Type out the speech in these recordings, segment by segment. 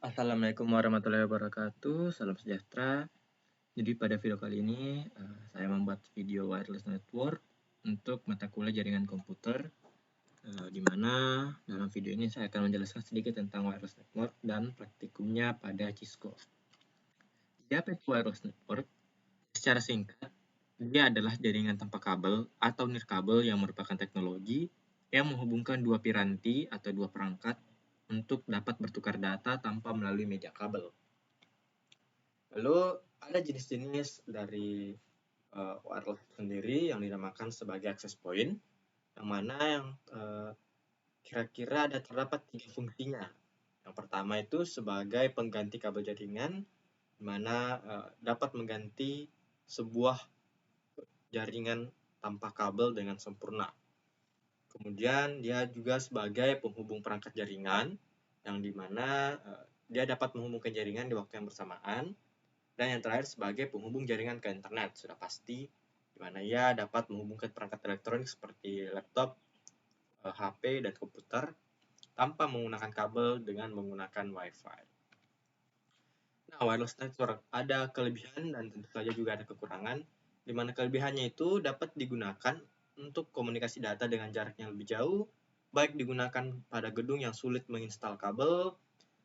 Assalamualaikum warahmatullahi wabarakatuh. Salam sejahtera. Jadi pada video kali ini saya membuat video wireless network untuk mata kuliah jaringan komputer, di mana dalam video ini saya akan menjelaskan sedikit tentang wireless network dan praktikumnya pada Cisco. Jadi apa itu wireless network? Secara singkat, dia adalah jaringan tanpa kabel atau nirkabel yang merupakan teknologi yang menghubungkan dua piranti atau dua perangkat untuk dapat bertukar data tanpa melalui media kabel. Lalu ada jenis-jenis dari wireless sendiri yang dinamakan sebagai access point, yang mana yang kira-kira terdapat 3 fungsinya. Yang pertama itu sebagai pengganti kabel jaringan, di mana dapat mengganti sebuah jaringan tanpa kabel dengan sempurna. Kemudian dia juga sebagai penghubung perangkat jaringan, yang dimana dia dapat menghubungkan jaringan di waktu yang bersamaan. Dan yang terakhir sebagai penghubung jaringan ke internet, sudah pasti, di mana ia dapat menghubungkan perangkat elektronik seperti laptop, HP, dan komputer tanpa menggunakan kabel dengan menggunakan WiFi. Nah, wireless network ada kelebihan dan tentu saja juga ada kekurangan, di mana kelebihannya itu dapat digunakan untuk komunikasi data dengan jarak yang lebih jauh, baik digunakan pada gedung yang sulit menginstal kabel,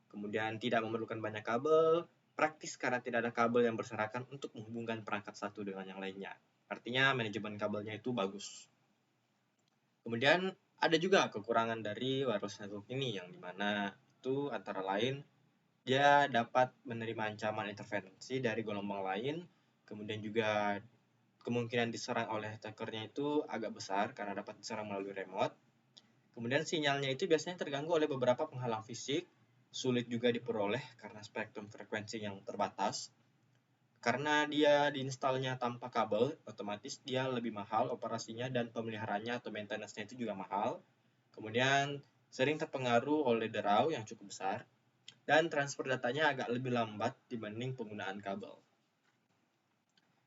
kemudian tidak memerlukan banyak kabel, praktis karena tidak ada kabel yang berserakan untuk menghubungkan perangkat satu dengan yang lainnya. Artinya manajemen kabelnya itu bagus. Kemudian ada juga kekurangan dari wireless network ini, yang dimana itu antara lain dia dapat menerima ancaman interferensi dari gelombang lain, kemudian juga kemungkinan diserang oleh hackernya itu agak besar karena dapat diserang melalui remote. Kemudian sinyalnya itu biasanya terganggu oleh beberapa penghalang fisik, sulit juga diperoleh karena spektrum frekuensi yang terbatas. Karena dia diinstalnya tanpa kabel, otomatis dia lebih mahal operasinya dan pemeliharaannya atau maintenance-nya itu juga mahal. Kemudian sering terpengaruh oleh derau yang cukup besar, dan transfer datanya agak lebih lambat dibanding penggunaan kabel.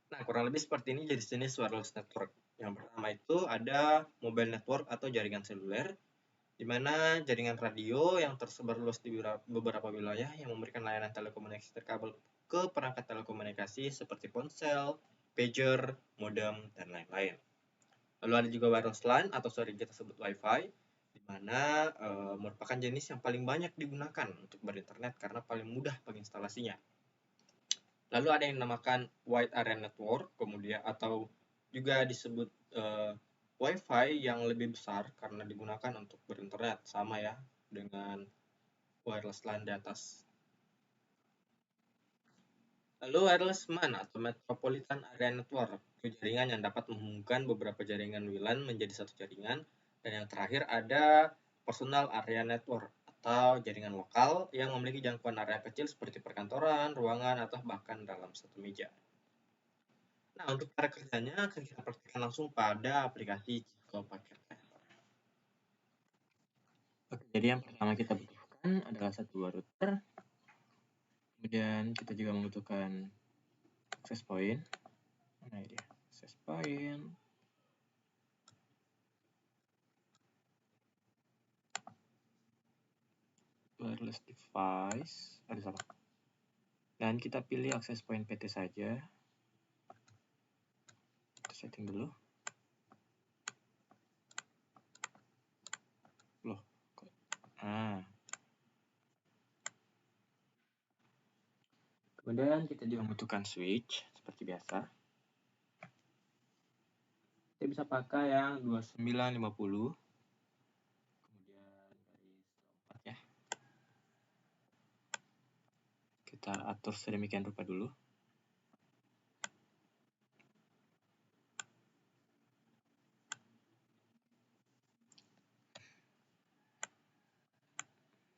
Nah, kurang lebih seperti ini jenis-jenis wireless network. Yang pertama itu ada mobile network atau jaringan seluler, di mana jaringan radio yang tersebar luas di beberapa wilayah yang memberikan layanan telekomunikasi terkabel ke perangkat telekomunikasi seperti ponsel, pager, modem, dan lain-lain. Lalu ada juga wireless LAN atau sering kita sebut Wi-Fi, di mana merupakan jenis yang paling banyak digunakan untuk berinternet karena paling mudah penginstalasinya. Lalu ada yang dinamakan wide area network, kemudian atau juga disebut Wi-Fi yang lebih besar karena digunakan untuk berinternet, sama ya dengan wireless LAN di atas. Lalu wireless MAN atau Metropolitan Area Network, itu jaringan yang dapat menghubungkan beberapa jaringan WLAN menjadi satu jaringan. Dan yang terakhir ada Personal Area Network atau jaringan lokal yang memiliki jangkauan area kecil seperti perkantoran, ruangan, atau bahkan dalam satu meja. Nah, untuk cara kerjanya akan kita praktikkan langsung pada aplikasi Cisco Packet Tracer. Oke, jadi yang pertama kita butuhkan adalah satu buah router. Kemudian kita juga membutuhkan access point. Nah, ini dia, access point. Wireless device. Salah. Dan kita pilih access point PT saja. Kita setting dulu. Loh, kok. Kemudian kita juga membutuhkan switch seperti biasa. Kita bisa pakai yang 2950. Kemudian garis 4 ya. Kita atur sedemikian rupa dulu.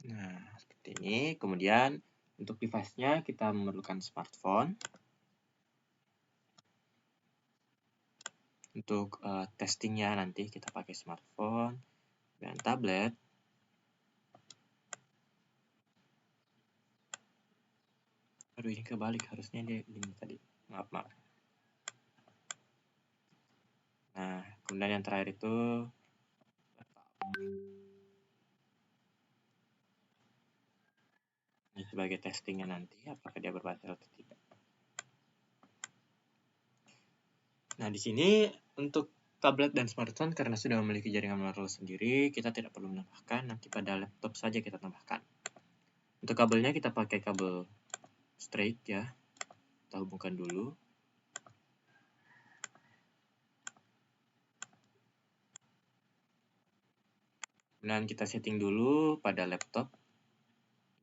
Nah, seperti ini. Kemudian untuk device-nya kita memerlukan smartphone. Untuk testingnya nanti kita pakai smartphone dan tablet. Aduh, ini kebalik, harusnya dia ini tadi. Maaf. Nah, kemudian yang terakhir itu laptop. Ini sebagai testingnya nanti, apakah dia berbaterai atau tidak. Nah, di sini untuk tablet dan smartphone karena sudah memiliki jaringan wireless sendiri, kita tidak perlu menambahkan, nanti pada laptop saja kita tambahkan. Untuk kabelnya kita pakai kabel straight ya, kita hubungkan dulu. Dan kita setting dulu pada laptop.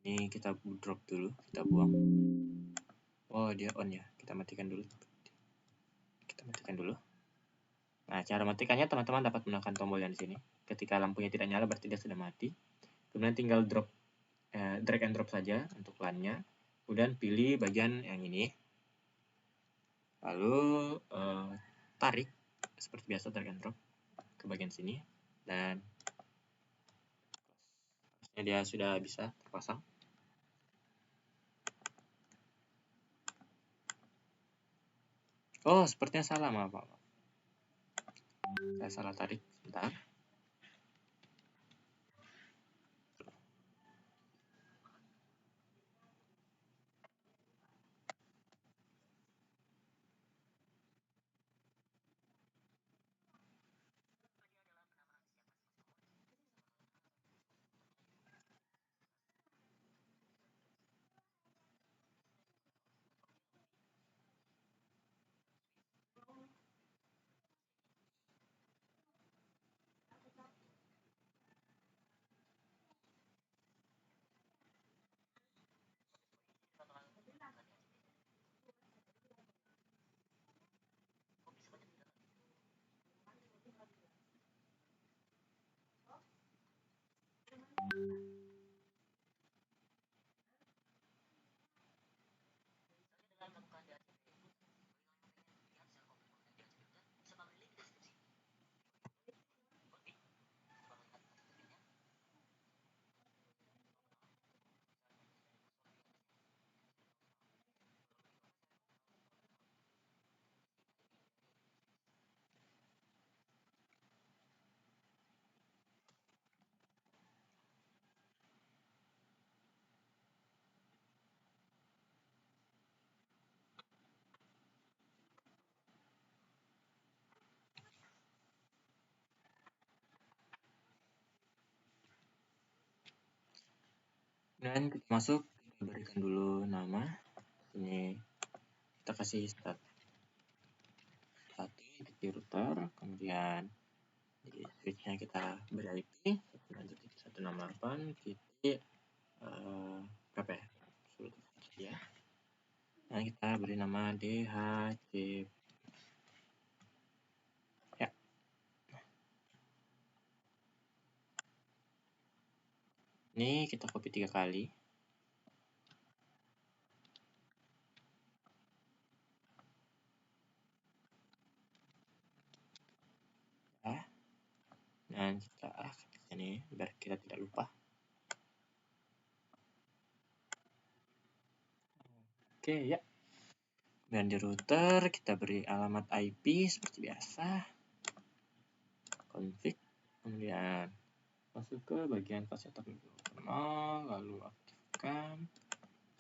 Ini kita drop dulu, kita buang. Oh, dia on ya, kita matikan dulu. Nah, cara matikannya teman-teman dapat menekan tombol yang di sini. Ketika lampunya tidak nyala berarti dia sudah mati. Kemudian tinggal drag and drop saja untuk LAN-nya. Kemudian pilih bagian yang ini. Lalu tarik seperti biasa, drag and drop ke bagian sini. Dan dia sudah bisa terpasang. Oh, sepertinya salah, maaf. Saya salah tarik, sebentar. Dan kita masuk, kita berikan dulu nama. Ini kita kasih start 1 di router, kemudian di switchnya kita beri IP 168 titik berapa ya? Ya. Nah, kita beri nama DHCP. Ya. Ini kita copy 3 kali. Ya. Dan kita ketik sini biar kita tidak lupa. Oke, ya. Dan di router kita beri alamat IP seperti biasa. Config. Kemudian masuk ke bagian fasilitas minimal, lalu aktifkan.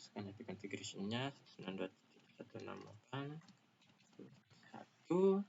Sekarang IP configuration-nya 192.168.1.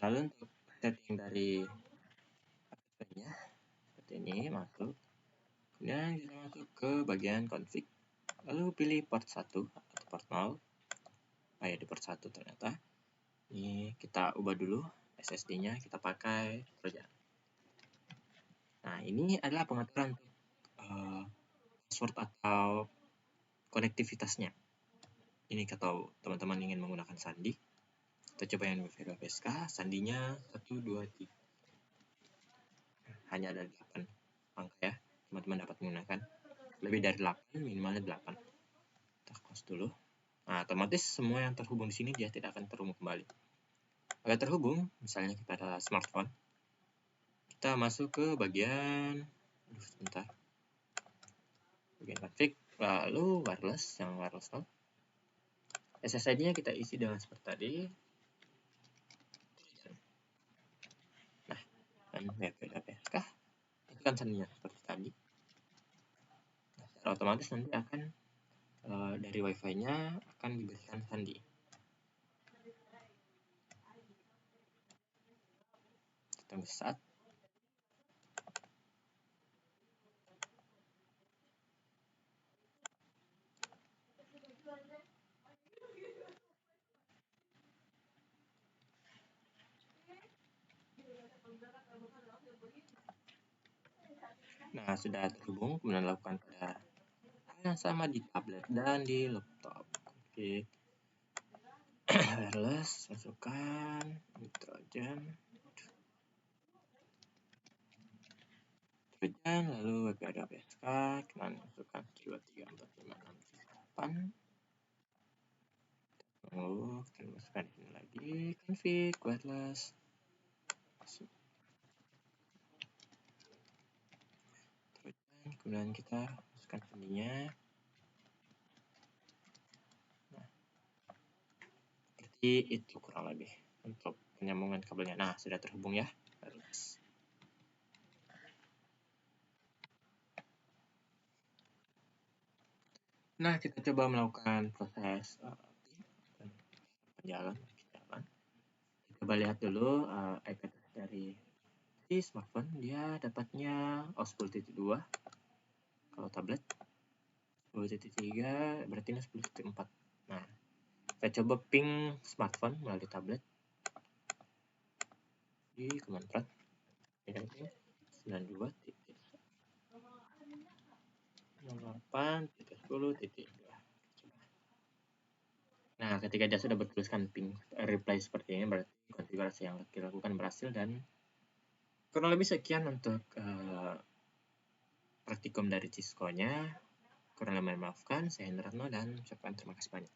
Lalu untuk setting dari access-nya seperti ini, masuk. Kemudian kita masuk ke bagian config. Lalu pilih port 1 atau port 0. Oh ya, di port 1 ternyata. Ini kita ubah dulu SSD-nya, kita pakai Trojan. Nah, ini adalah pengaturan untuk password atau konektivitasnya. Ini kalau teman-teman ingin menggunakan sandi, kita coba yang WFSK, sandinya 1, 2, 3. Hanya ada 8 angka ya, teman-teman dapat menggunakan. Lebih dari 8, minimalnya 8. Kita close dulu. Nah, otomatis semua yang terhubung di sini dia tidak akan terhubung kembali. Agar terhubung, misalnya kita ada smartphone, kita masuk ke bagian, bagian config, lalu wireless, yang wireless node. SSID-nya kita isi dengan seperti tadi. Nah, dan WPWPSK, tekan sandinya seperti tadi. Nah, secara otomatis nanti akan dari WiFi-nya akan diberikan sandi. Tunggu saat. Nah, sudah terhubung, kemudian lakukan pada hal yang sama di tablet dan di laptop. Oke. Wireless, masukkan Trojan, lalu WPWPSK, kemudian masukkan 2, 3, 4, 5, 6, 7, 8. Lalu kita masukkan ini lagi, config, wireless. Kemudian kita masukkan sandinya. Nah, seperti itu kurang lebih untuk penyambungan kabelnya. Nah, sudah terhubung ya. Wireless. Nah, kita coba melakukan proses jalan. Kita coba lihat dulu IP address dari si smartphone. Dia dapatnya OSPUL 2. Kalau tablet 10.3 berarti ini 10.4. Nah, kita coba ping smartphone melalui tablet di command prompt 92.08.10.2. Nah, ketika dia sudah bertuliskan ping reply seperti ini, berarti konfigurasi yang dilakukan berhasil. Dan kurang lebih sekian untuk praktikum dari Cisco-nya. Kurang lebih maafkan, saya Hendratno dan ucapkan terima kasih banyak.